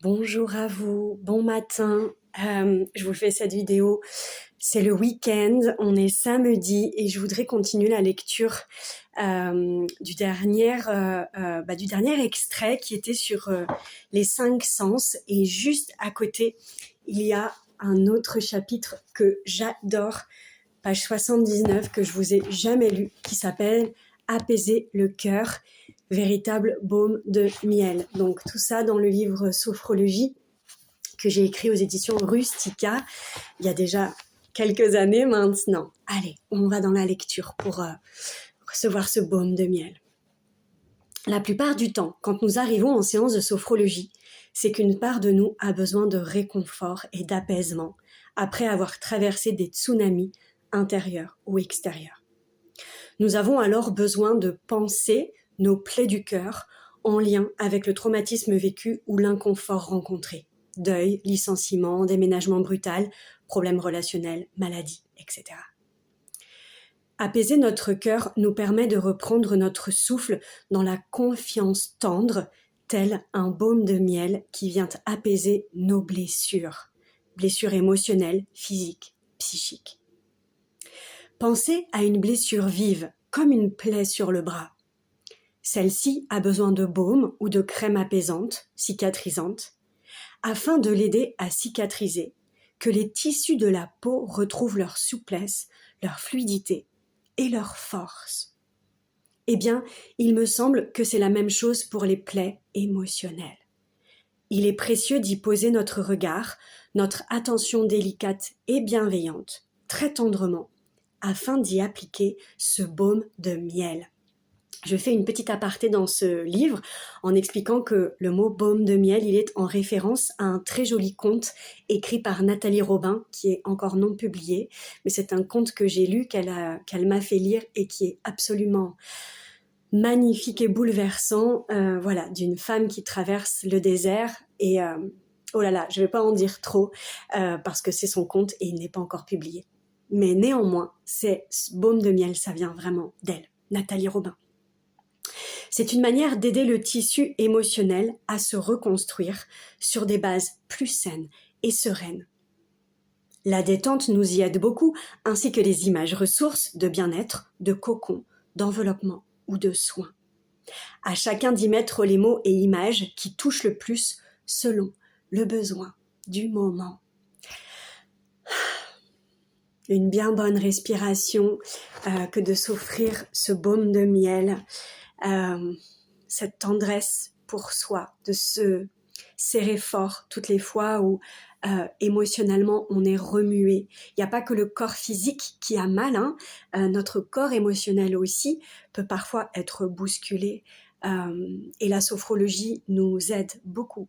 Bonjour à vous, bon matin. Je vous fais cette vidéo. C'est le week-end, on est samedi et je voudrais continuer la lecture du dernier extrait qui était sur les 5 sens. Et juste à côté, il y a un autre chapitre que j'adore, page 79, que je vous ai jamais lu, qui s'appelle Apaiser le cœur, véritable baume de miel. Donc tout ça dans le livre Sophrologie que j'ai écrit aux éditions Rustica il y a déjà quelques années maintenant. Allez, on va dans la lecture pour recevoir ce baume de miel. La plupart du temps, quand nous arrivons en séance de sophrologie, c'est qu'une part de nous a besoin de réconfort et d'apaisement après avoir traversé des tsunamis intérieurs ou extérieurs. Nous avons alors besoin de penser nos plaies du cœur en lien avec le traumatisme vécu ou l'inconfort rencontré. Deuil, licenciement, déménagement brutal, problèmes relationnels, maladies, etc. Apaiser notre cœur nous permet de reprendre notre souffle dans la confiance tendre, tel un baume de miel qui vient apaiser nos blessures émotionnelles, physiques, psychiques. Pensez à une blessure vive, comme une plaie sur le bras. Celle-ci a besoin de baume ou de crème apaisante, cicatrisante, afin de l'aider à cicatriser, que les tissus de la peau retrouvent leur souplesse, leur fluidité et leur force. Eh bien, il me semble que c'est la même chose pour les plaies émotionnelles. Il est précieux d'y poser notre regard, notre attention délicate et bienveillante, très tendrement, afin d'y appliquer ce baume de miel. Je fais une petite aparté dans ce livre en expliquant que le mot baume de miel, il est en référence à un très joli conte écrit par Nathalie Robin, qui est encore non publié, mais c'est un conte que j'ai lu, qu'elle m'a fait lire et qui est absolument magnifique et bouleversant, d'une femme qui traverse le désert et oh là là, je vais pas en dire trop parce que c'est son conte et il n'est pas encore publié. Mais néanmoins, ce baume de miel, ça vient vraiment d'elle, Nathalie Robin. C'est une manière d'aider le tissu émotionnel à se reconstruire sur des bases plus saines et sereines. La détente nous y aide beaucoup, ainsi que les images ressources de bien-être, de cocon, d'enveloppement ou de soins. À chacun d'y mettre les mots et images qui touchent le plus selon le besoin du moment. Une bien bonne respiration que de s'offrir ce baume de miel, cette tendresse pour soi, de se serrer fort toutes les fois où émotionnellement on est remué. Il n'y a pas que le corps physique qui a mal, notre corps émotionnel aussi peut parfois être bousculé. Et la sophrologie nous aide beaucoup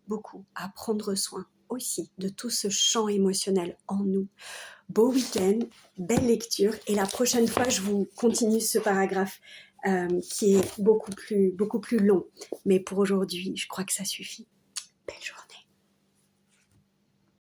à prendre soin aussi de tout ce champ émotionnel en nous. Beau week-end, belle lecture, et la prochaine fois je vous continue ce paragraphe qui est beaucoup plus long, mais pour aujourd'hui je crois que ça suffit. Belle journée.